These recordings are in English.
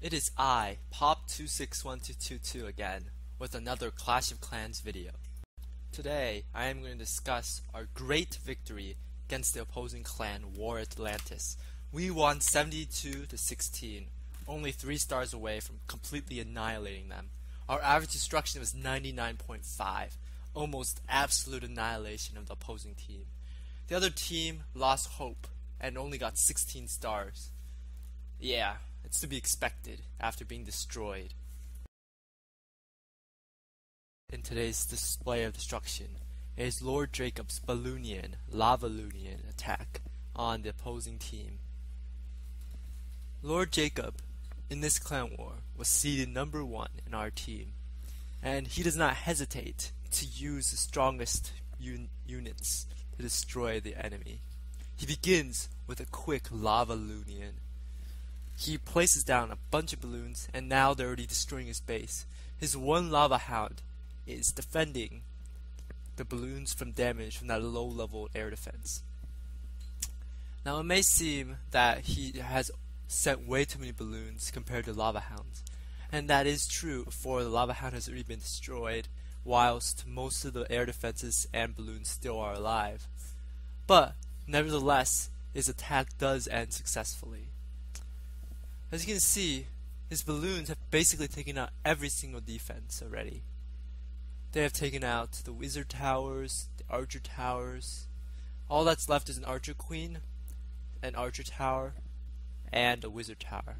It is I, Pop261222 again, with another Clash of Clans video. Today, I am going to discuss our great victory against the opposing clan, War Atlantis. We won 72-16, only 3 stars away from completely annihilating them. Our average destruction was 99.5, almost absolute annihilation of the opposing team. The other team lost hope and only got 16 stars. Yeah, it's to be expected after being destroyed. In today's display of destruction is Lord Jacob's Balloonian, Lava-Loonian attack on the opposing team. Lord Jacob, in this clan war, was seeded number 1 in our team, and he does not hesitate to use the strongest units to destroy the enemy. He begins with a quick Lava-Loonian. He places down a bunch of balloons, and now they're already destroying his base. His one Lava Hound is defending the balloons from damage from that low-level air defense. Now it may seem that he has sent way too many balloons compared to Lava Hounds, and that is true, for the Lava Hound has already been destroyed, whilst most of the air defenses and balloons still are alive. But nevertheless, his attack does end successfully. As you can see, his balloons have basically taken out every single defense already. They have taken out the wizard towers, the archer towers. All that's left is an archer queen, an archer tower, and a wizard tower.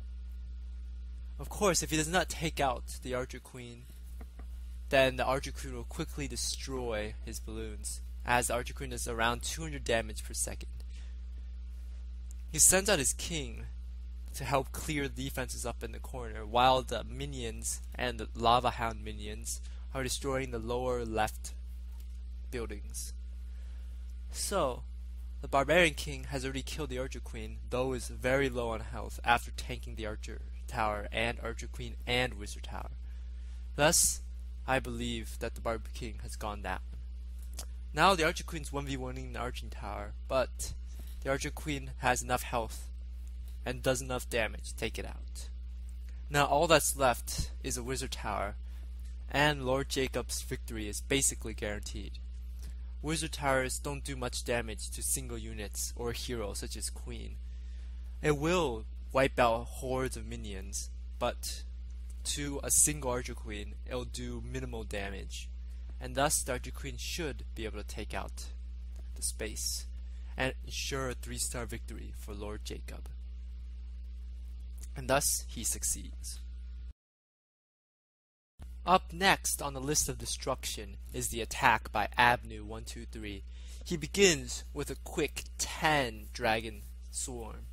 Of course, if he does not take out the archer queen, then the archer queen will quickly destroy his balloons, as the archer queen does around 200 damage per second. He sends out his king to help clear the defenses up in the corner, while the minions and the Lava Hound minions are destroying the lower left buildings. So, the Barbarian King has already killed the Archer Queen, though is very low on health after tanking the Archer Tower and Archer Queen and Wizard Tower. Thus, I believe that the Barbarian King has gone down. Now the Archer Queen's 1v1ing the Arching Tower, but the Archer Queen has enough health and does enough damage to take it out. Now all that's left is a Wizard Tower, and Lord Jacob's victory is basically guaranteed. Wizard Towers don't do much damage to single units or heroes such as Queen. It will wipe out hordes of minions, but to a single Archer Queen it'll do minimal damage, and thus the Archer Queen should be able to take out the space and ensure a 3-star victory for Lord Jacob. And thus he succeeds. Up next on the list of destruction is the attack by Abnu123. He begins with a quick 10 dragon swarm.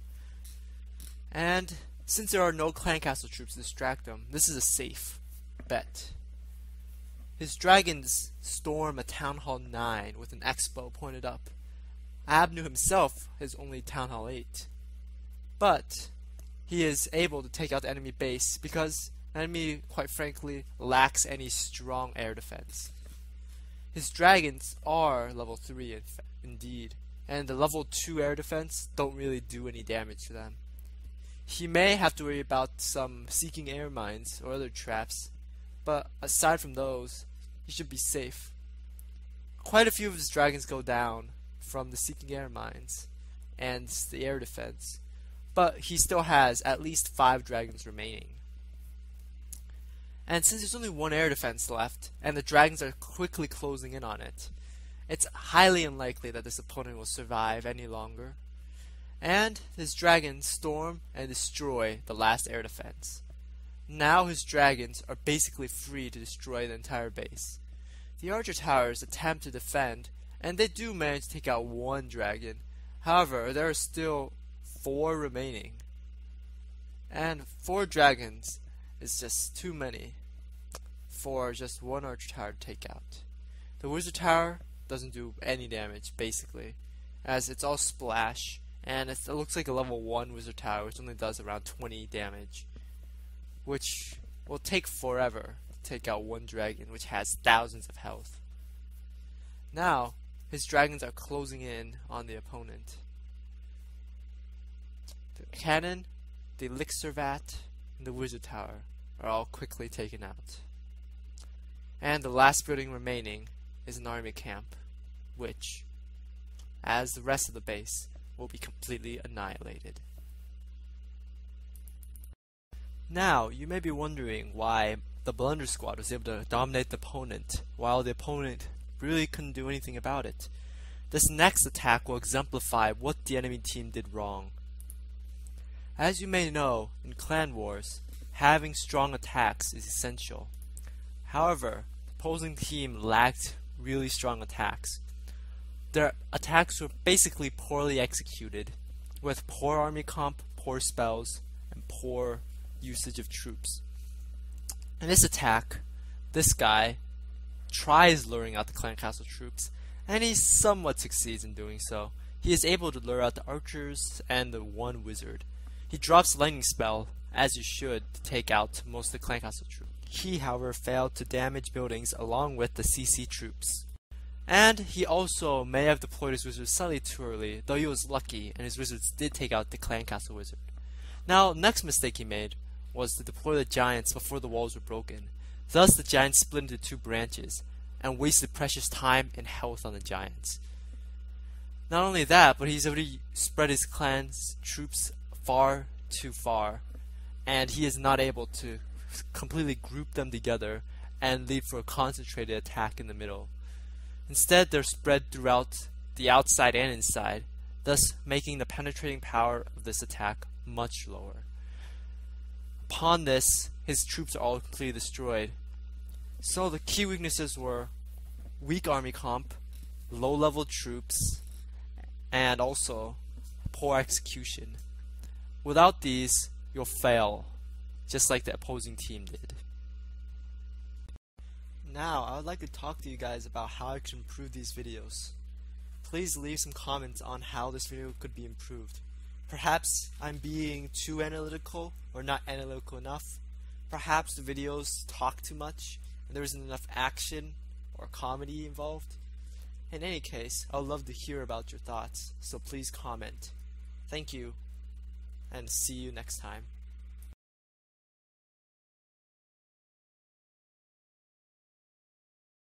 And since there are no clan castle troops to distract him, this is a safe bet. His dragons storm a Town Hall 9 with an X-bow pointed up. Abnu himself has only Town Hall 8. But he is able to take out the enemy base because the enemy, quite frankly, lacks any strong air defense. His dragons are level 3 indeed, and the level 2 air defense don't really do any damage to them. He may have to worry about some seeking air mines or other traps, but aside from those, he should be safe. Quite a few of his dragons go down from the seeking air mines and the air defense, but he still has at least 5 dragons remaining. And since there's only 1 air defense left, and the dragons are quickly closing in on it, it's highly unlikely that this opponent will survive any longer. And his dragons storm and destroy the last air defense. Now his dragons are basically free to destroy the entire base. The archer towers attempt to defend, and they do manage to take out 1 dragon. However, there are still 4 remaining. And 4 dragons is just too many for just 1 archer tower to take out. The wizard tower doesn't do any damage, basically, as it's all splash, and it looks like a level 1 wizard tower, which only does around 20 damage, which will take forever to take out 1 dragon, which has thousands of health. Now, his dragons are closing in on the opponent. The cannon, the elixir vat, and the wizard tower are all quickly taken out. And the last building remaining is an army camp, which, as the rest of the base, will be completely annihilated. Now, you may be wondering why the Blunder Squad was able to dominate the opponent, while the opponent really couldn't do anything about it. This next attack will exemplify what the enemy team did wrong. As you may know, in clan wars, having strong attacks is essential. However, the opposing team lacked really strong attacks. Their attacks were basically poorly executed, with poor army comp, poor spells, and poor usage of troops. In this attack, this guy tries luring out the clan castle troops, and he somewhat succeeds in doing so. He is able to lure out the archers and the one wizard. He drops lightning spell, as you should, to take out most of the clan castle troops. He, however, failed to damage buildings along with the CC troops. And he also may have deployed his wizards slightly too early, though he was lucky and his wizards did take out the clan castle wizard. Now, next mistake he made was to deploy the giants before the walls were broken. Thus the giants split into two branches and wasted precious time and health on the giants. Not only that, but he's already spread his clan's troops far too far, and he is not able to completely group them together and lead for a concentrated attack in the middle. Instead, they're spread throughout the outside and inside, thus making the penetrating power of this attack much lower. Upon this, his troops are all completely destroyed. So the key weaknesses were weak army comp, low level troops, and also poor execution. Without these, you'll fail, just like the opposing team did. Now, I would like to talk to you guys about how I can improve these videos. Please leave some comments on how this video could be improved. Perhaps I'm being too analytical or not analytical enough. Perhaps the videos talk too much and there isn't enough action or comedy involved. In any case, I would love to hear about your thoughts, so please comment. Thank you, and see you next time.